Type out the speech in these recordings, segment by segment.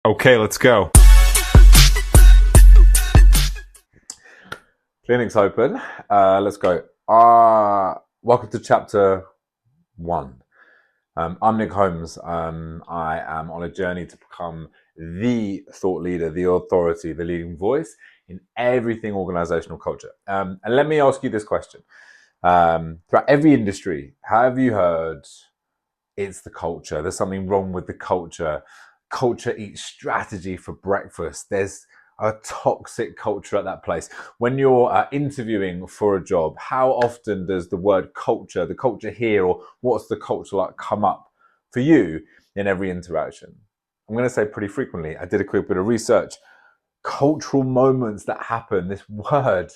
Okay, let's go. Clinic's open. Let's go. Welcome to chapter 1. I'm Nick Holmes. I am on a journey to become the thought leader, the authority, the leading voice in everything organizational culture. And let me ask you this question. Throughout every industry, have you heard it's the culture? There's something wrong with the culture. Culture eats strategy for breakfast. There's a toxic culture at that place. When you're interviewing for a job, how often does the word culture, the culture here, or what's the culture like come up for you in every interaction? I'm going to say pretty frequently. I did a quick bit of research. Cultural moments that happen, this word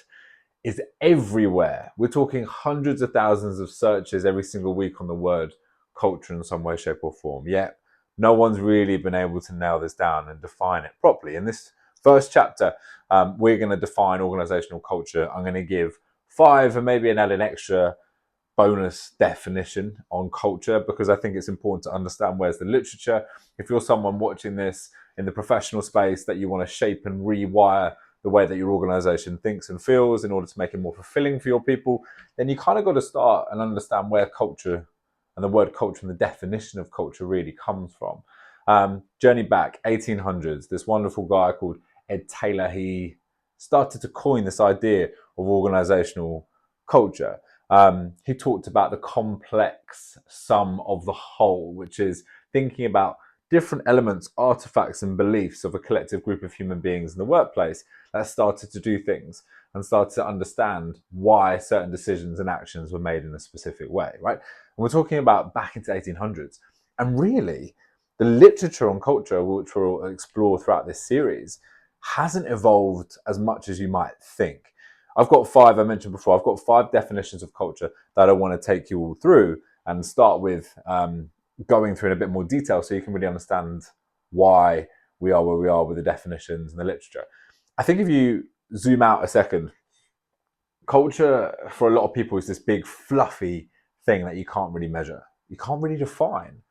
is everywhere. We're talking hundreds of thousands of searches every single week on the word culture in some way, shape, or form. Yet no one's really been able to nail this down and define it properly. In this first chapter, we're going to define organizational culture. I'm going to give 5 and maybe add an extra bonus definition on culture, because I think it's important to understand where's the literature. If you're someone watching this in the professional space that you want to shape and rewire the way that your organization thinks and feels in order to make it more fulfilling for your people, then you kind of got to start and understand where culture and the word culture and the definition of culture really comes from. Journey back, 1800s, this wonderful guy called Ed Taylor, he started to coin this idea of organizational culture. He talked about the complex sum of the whole, which is thinking about different elements, artifacts, and beliefs of a collective group of human beings in the workplace that started to do things and started to understand why certain decisions and actions were made in a specific way, right? And we're talking about back into 1800s. And really, the literature on culture, which we'll explore throughout this series, hasn't evolved as much as you might think. I've got 5, I mentioned before, I've got 5 definitions of culture that I want to take you all through and start with going through in a bit more detail so you can really understand why we are where we are with the definitions and the literature. I think if you zoom out a second, culture for a lot of people is this big fluffy thing that you can't really measure. You can't really define.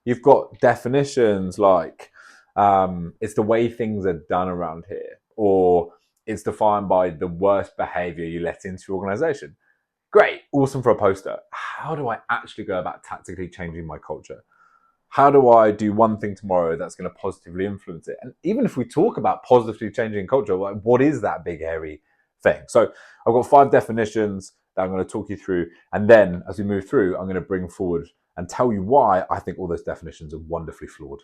You've got definitions like it's the way things are done around here, or it's defined by the worst behavior you let into your organization. Great, awesome for a poster. How do I actually go about tactically changing my culture? How do I do one thing tomorrow that's going to positively influence it? And even if we talk about positively changing culture, like what is that big hairy thing? So I've got 5 definitions that I'm going to talk you through. And then as we move through, I'm going to bring forward and tell you why I think all those definitions are wonderfully flawed.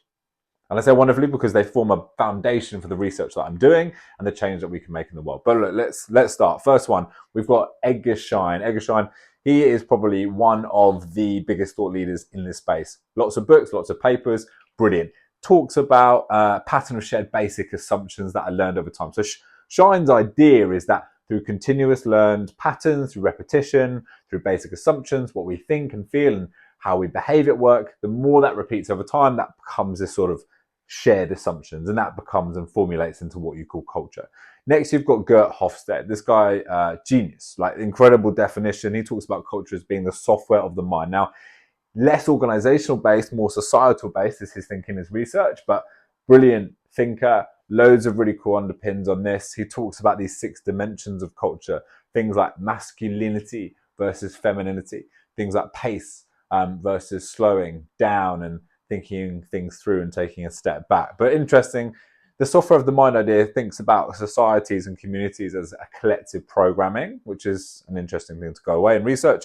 And I say wonderfully because they form a foundation for the research that I'm doing and the change that we can make in the world. But look, let's start. First one, we've got Schein. Schein, he is probably one of the biggest thought leaders in this space. Lots of books, lots of papers, brilliant. Talks about pattern of shared basic assumptions that I learned over time. So Schein's idea is that through continuous learned patterns, through repetition, through basic assumptions, what we think and feel and how we behave at work, the more that repeats over time, that becomes this sort of shared assumptions, and that becomes and formulates into what you call culture. Next, you've got Hofstede. This guy, genius, like incredible definition. He talks about culture as being the software of the mind. Now, less organizational based, more societal based is his thinking, his research, but brilliant thinker, loads of really cool underpins on this. He talks about these 6 dimensions of culture, things like masculinity versus femininity, things like pace versus slowing down and thinking things through and taking a step back. But interesting, the software of the mind idea thinks about societies and communities as a collective programming, which is an interesting thing to go away and research.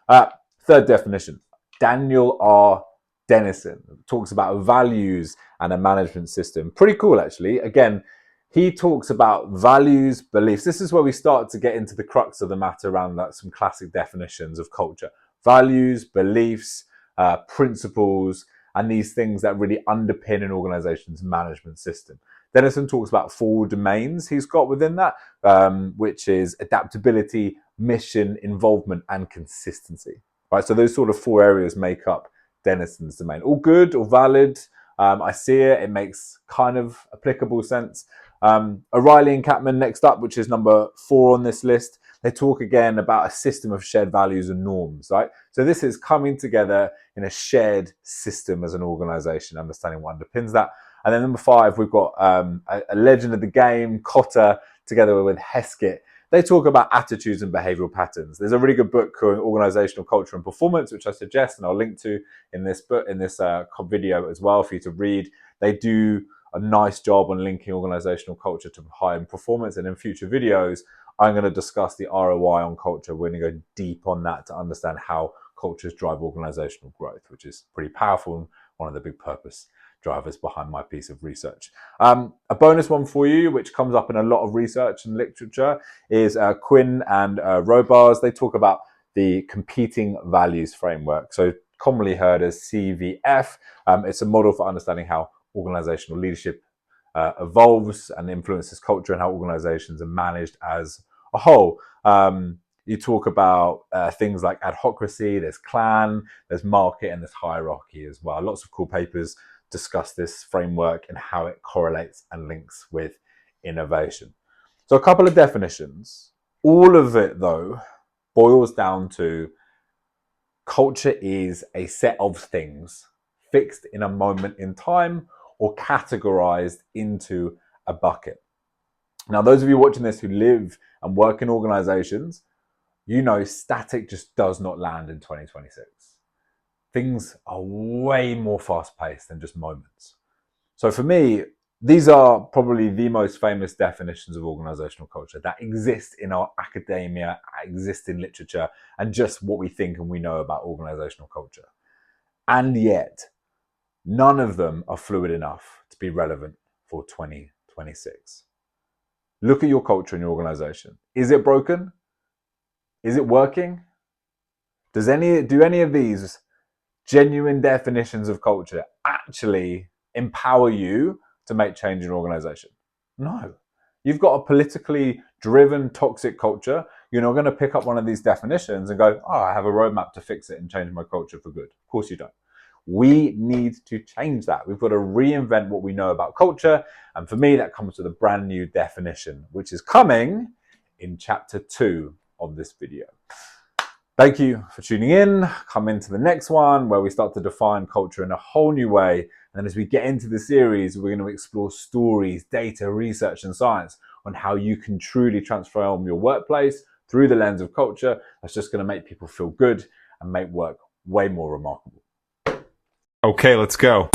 Third definition, Daniel R. Denison talks about values and a management system. Pretty cool, actually. Again, he talks about values, beliefs. This is where we start to get into the crux of the matter around some classic definitions of culture. Values, beliefs, principles, and these things that really underpin an organization's management system. Denison talks about 4 domains he's got within that, which is adaptability, mission, involvement, and consistency. Right, so those sort of 4 areas make up Denison's domain. All good, all valid. I see it. It makes kind of applicable sense. O'Reilly and Chatman next up, which is number 4 on this list. They talk again about a system of shared values and norms, right? So this is coming together in a shared system as an organization, understanding what underpins that. And then number 5, we've got a legend of the game, Kotter, together with Heskett. They talk about attitudes and behavioral patterns. There's a really good book called Organizational Culture and Performance, which I suggest and I'll link to in this book, in this video as well for you to read. They do a nice job on linking organizational culture to high performance. And in future videos, I'm going to discuss the ROI on culture. We're going to go deep on that to understand how cultures drive organizational growth, which is pretty powerful and one of the big purpose drivers behind my piece of research. A bonus one for you, which comes up in a lot of research and literature, is Quinn and Robards. They talk about the competing values framework, so commonly heard as CVF. It's a model for understanding how organizational leadership evolves and influences culture and how organizations are managed as a whole. You talk about things like adhocracy, there's clan, there's market, and there's hierarchy as well. Lots of cool papers discuss this framework and how it correlates and links with innovation. So a couple of definitions. All of it, though, boils down to culture is a set of things fixed in a moment in time or categorized into a bucket. Now, those of you watching this who live and work in organizations, you know static just does not land in 2026. Things are way more fast-paced than just moments. So for me, these are probably the most famous definitions of organizational culture that exist in our academia, exist in literature, and just what we think and we know about organizational culture. And yet, none of them are fluid enough to be relevant for 2026. Look at your culture in your organization. Is it broken? Is it working? Do any of these genuine definitions of culture actually empower you to make change in your organization? No. You've got a politically driven, toxic culture. You're not going to pick up one of these definitions and go, oh, I have a roadmap to fix it and change my culture for good. Of course you don't. We need to change that. We've got to reinvent what we know about culture. And for me, that comes with a brand new definition, which is coming in chapter 2 of this video. Thank you for tuning in. Come into the next one where we start to define culture in a whole new way. And then as we get into the series, we're going to explore stories, data, research, and science on how you can truly transform your workplace through the lens of culture. That's just going to make people feel good and make work way more remarkable. Okay, let's go.